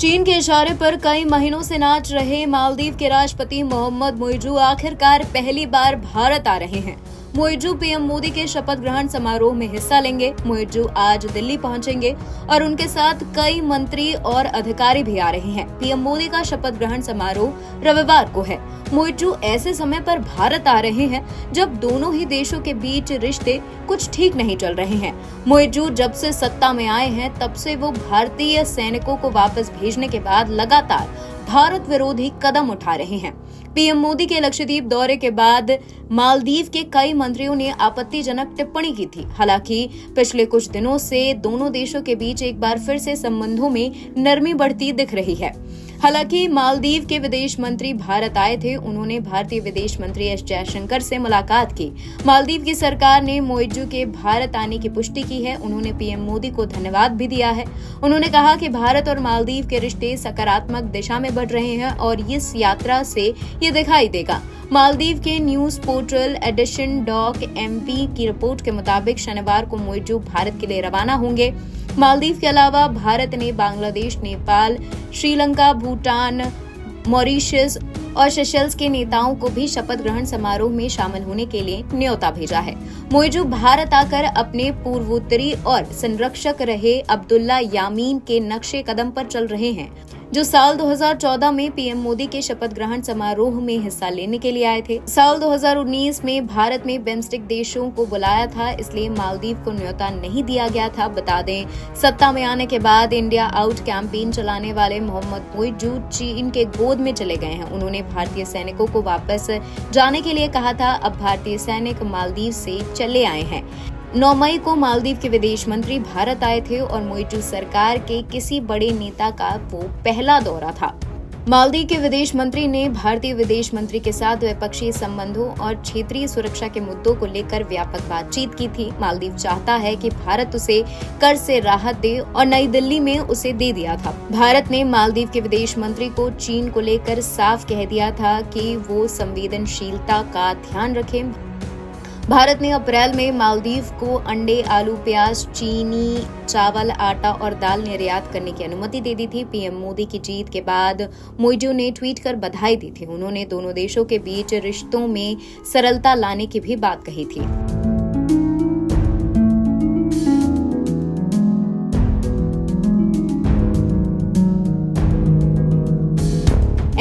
चीन के इशारे पर कई महीनों से नाच रहे मालदीव के राष्ट्रपति मोहम्मद मुइज़ू आखिरकार पहली बार भारत आ रहे हैं। मुइज़ू पीएम मोदी के शपथ ग्रहण समारोह में हिस्सा लेंगे। मुइज़ू आज दिल्ली पहुंचेंगे और उनके साथ कई मंत्री और अधिकारी भी आ रहे हैं। पीएम मोदी का शपथ ग्रहण समारोह रविवार को है। मुइज़ू ऐसे समय पर भारत आ रहे हैं जब दोनों ही देशों के बीच रिश्ते कुछ ठीक नहीं चल रहे हैं। मुइज़ू जब से सत्ता में आए हैं तब से वो भारतीय सैनिकों को वापस भेजने के बाद लगातार भारत विरोधी कदम उठा रहे हैं। पीएम मोदी के लक्षद्वीप दौरे के बाद मालदीव के कई मंत्रियों ने आपत्तिजनक टिप्पणी की थी। हालांकि पिछले कुछ दिनों से दोनों देशों के बीच एक बार फिर से संबंधों में नरमी बढ़ती दिख रही है। हालांकि मालदीव के विदेश मंत्री भारत आए थे। उन्होंने भारतीय विदेश मंत्री एस जयशंकर से मुलाकात की। मालदीव की सरकार ने मुइज़ू के भारत आने की पुष्टि की है। उन्होंने पीएम मोदी को धन्यवाद भी दिया है। उन्होंने कहा कि भारत और मालदीव के रिश्ते सकारात्मक दिशा में बढ़ रहे हैं और इस यात्रा से ये दिखाई देगा। मालदीव के न्यूज पोर्टल एडिशन.mp की रिपोर्ट के मुताबिक शनिवार को मुइज़ू भारत के लिए रवाना होंगे। मालदीव के अलावा भारत ने बांग्लादेश, नेपाल, श्रीलंका, भूटान, मॉरिशस और सेशल्स के नेताओं को भी शपथ ग्रहण समारोह में शामिल होने के लिए न्योता भेजा है। मुइज़ू भारत आकर अपने पूर्वोत्तरी और संरक्षक रहे अब्दुल्ला यामीन के नक्शे कदम पर चल रहे हैं, जो साल 2014 में पीएम मोदी के शपथ ग्रहण समारोह में हिस्सा लेने के लिए आए थे। साल 2019 में भारत में बिम्स्टेक देशों को बुलाया था, इसलिए मालदीव को न्योता नहीं दिया गया था। बता दें, सत्ता में आने के बाद इंडिया आउट कैंपेन चलाने वाले मोहम्मद मुइज़ू चीन के गोद में चले गए हैं। उन्होंने भारतीय सैनिकों को वापस जाने के लिए कहा था। अब भारतीय सैनिक मालदीव से चले आए हैं। 9 मई को मालदीव के विदेश मंत्री भारत आए थे और मुइज़ू सरकार के किसी बड़े नेता का वो पहला दौरा था। मालदीव के विदेश मंत्री ने भारतीय विदेश मंत्री के साथ द्विपक्षीय संबंधों और क्षेत्रीय सुरक्षा के मुद्दों को लेकर व्यापक बातचीत की थी। मालदीव चाहता है कि भारत उसे कर से राहत दे और नई दिल्ली में उसे दे दिया था। भारत ने मालदीव के विदेश मंत्री को चीन को लेकर साफ कह दिया था कि वो संवेदनशीलता का ध्यान रखें। भारत ने अप्रैल में मालदीव को अंडे, आलू, प्याज, चीनी, चावल, आटा और दाल निर्यात करने की अनुमति दे दी थी। पीएम मोदी की जीत के बाद मुइज़ू ने ट्वीट कर बधाई दी थी। उन्होंने दोनों देशों के बीच रिश्तों में सरलता लाने की भी बात कही थी।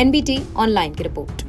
NBT ऑनलाइन की रिपोर्ट।